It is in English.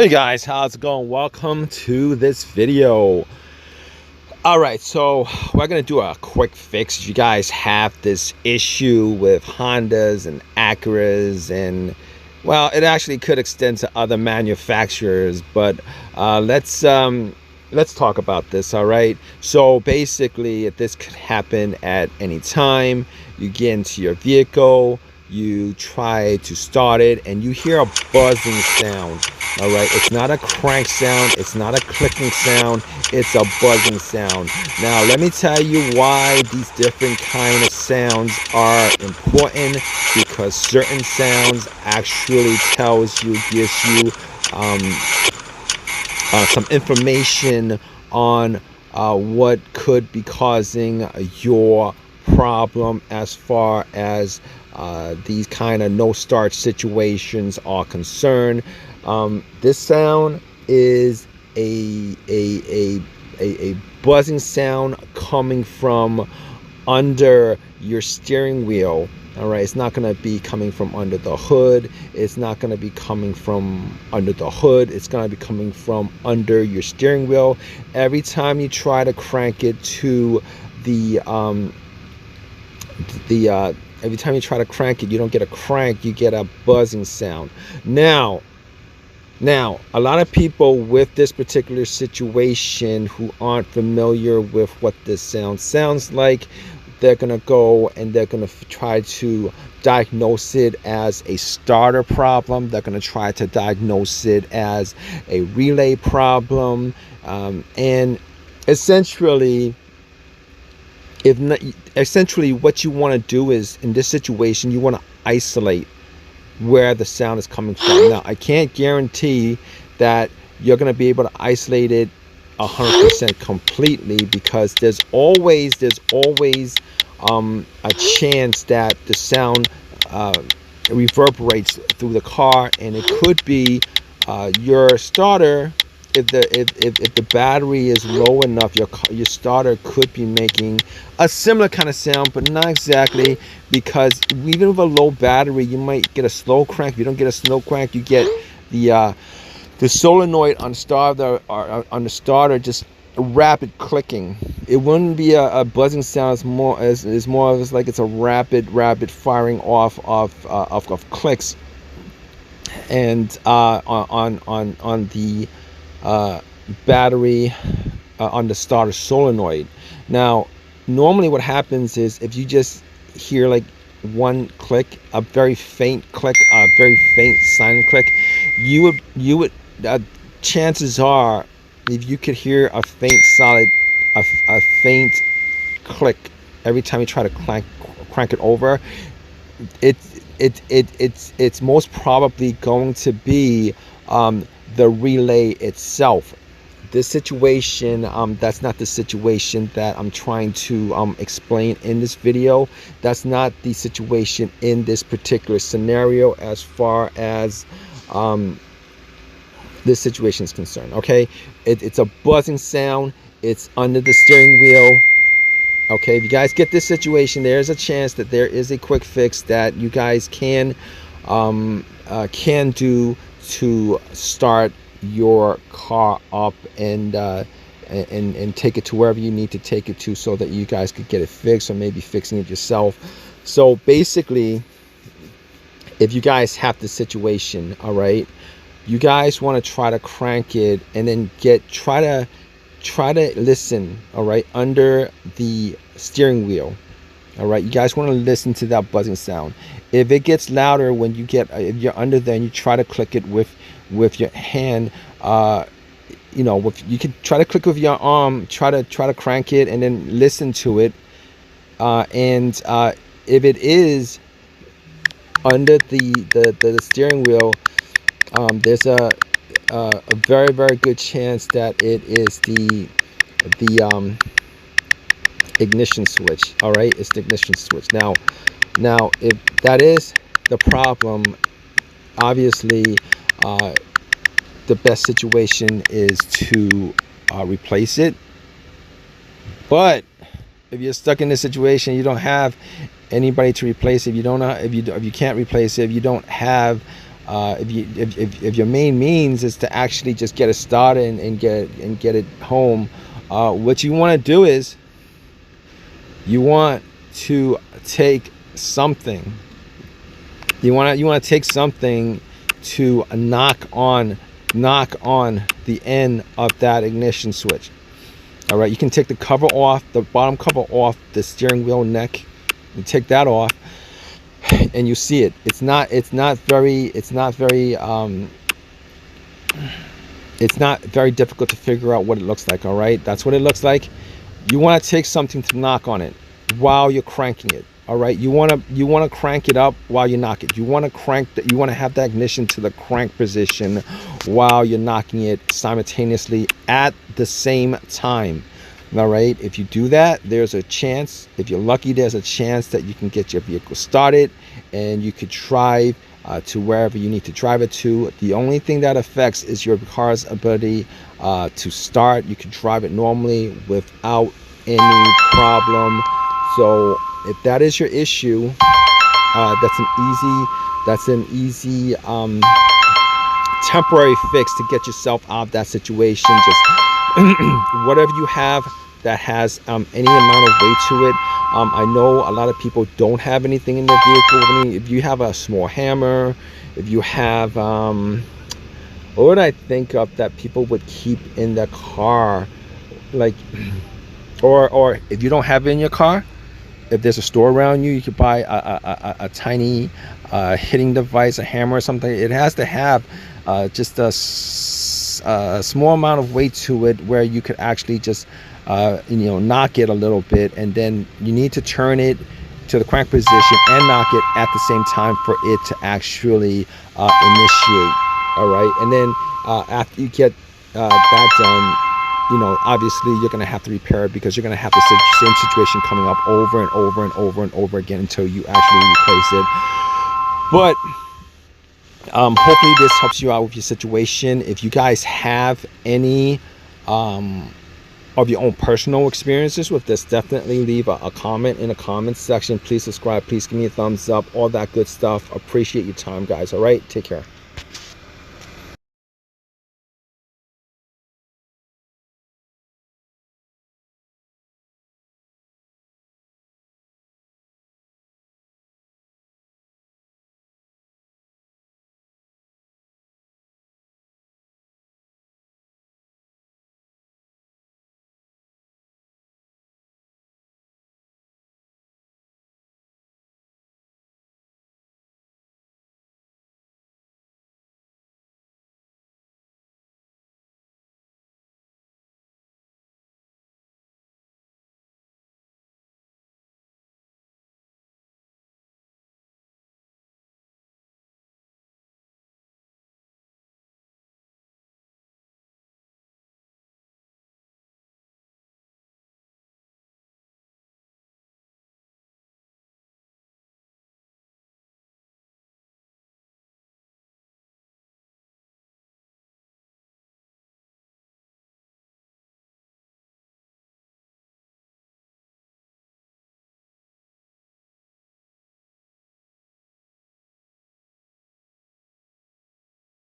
Hey guys, how's it going? Welcome to this video. Alright, so we're gonna do a quick fix. You guys have this issue with Hondas and Acuras, and well, it actually could extend to other manufacturers, but let's talk about this. All right, so basically this could happen at any time. You get into your vehicle, you try to start it, and you hear a buzzing sound. All right, it's not a crank sound, it's not a clicking sound, it's a buzzing sound. Now let me tell you why these different kind of sounds are important, because certain sounds actually gives you some information on what could be causing your problem as far as these kind of no start situations are concerned. This sound is a buzzing sound coming from under your steering wheel. All right, it's not going to be coming from under the hood. It's not going to be coming from under the hood. It's going to be coming from under your steering wheel. Every time you try to crank it to every time you try to crank it, you don't get a crank, you get a buzzing sound. Now, a lot of people with this particular situation who aren't familiar with what this sound sounds like, they're gonna go and they're gonna try to diagnose it as a starter problem. They're gonna try to diagnose it as a relay problem, and essentially, what you want to do is, in this situation, you want to isolate where the sound is coming from. Now, I can't guarantee that you're going to be able to isolate it 100% completely, because there's always a chance that the sound reverberates through the car, and it could be your starter. If the battery is low enough, your starter could be making a similar kind of sound, but not exactly, because even with a low battery, you might get a slow crank. If you don't get a slow crank, you get the solenoid on the starter just rapid clicking. It wouldn't be a buzzing sound. It's more of like it's a rapid firing off of clicks, and on the battery on the starter solenoid. Now, normally what happens is, if you just hear like one click, a very faint click, a very faint silent click, you would chances are, if you could hear a faint faint click every time you try to crank it over, it's most probably going to be the relay itself. This situation, that's not the situation that I'm trying to explain in this video. That's not the situation in this particular scenario as far as this situation is concerned. Okay, it's a buzzing sound. It's under the steering wheel. Okay, if you guys get this situation, there's a chance that there is a quick fix that you guys can do to start your car up and take it to wherever you need to take it to, so that you guys could get it fixed, or maybe fixing it yourself. So basically, if you guys have the situation, all right, you guys want to try to crank it, and then try to listen, all right, under the steering wheel. All right, you guys want to listen to that buzzing sound. If it gets louder if you're under there and you try to click it with your hand, you could try to click with your arm, try to crank it, and then listen to it. And if it is under the steering wheel, there's a very, very good chance that it is the ignition switch. All right, it's the ignition switch. Now if that is the problem, obviously the best situation is to replace it. But if you're stuck in this situation, you don't have anybody to replace it, if you can't replace it, if you don't have if your main means is to actually just get it started and get it home, what you want to do is you want to take something. You want to take something to knock on the end of that ignition switch. All right, you can take the cover off, the bottom cover off the steering wheel neck. You take that off, and you see it. It's not very difficult to figure out what it looks like. All right, that's what it looks like. You want to take something to knock on it while you're cranking it. All right, you want to crank it up while you knock it. You want to have that ignition to the crank position while you're knocking it simultaneously at the same time. All right, if you do that, there's a chance, if you're lucky, there's a chance that you can get your vehicle started and you could drive to wherever you need to drive it to. The only thing that affects is your car's ability to start. You can drive it normally without any problem. So if that is your issue, that's an easy temporary fix to get yourself out of that situation. Just whatever you have that has any amount of weight to it. I know a lot of people don't have anything in their vehicle. I mean, if you have a small hammer, if you have what would I think of that people would keep in their car, like, or if you don't have it in your car, if there's a store around you, you could buy a tiny hitting device, a hammer or something. It has to have just a small amount of weight to it where you could actually just knock it a little bit, and then you need to turn it to the crank position and knock it at the same time for it to actually initiate. All right, and then after you get that done, obviously you're going to have to repair it, because you're going to have the same situation coming up over and over and over and over again until you actually replace it. But hopefully this helps you out with your situation. If you guys have any of your own personal experiences with this, definitely leave a comment in the comments section. Please subscribe, please give me a thumbs up, all that good stuff. Appreciate your time, guys. All right, take care.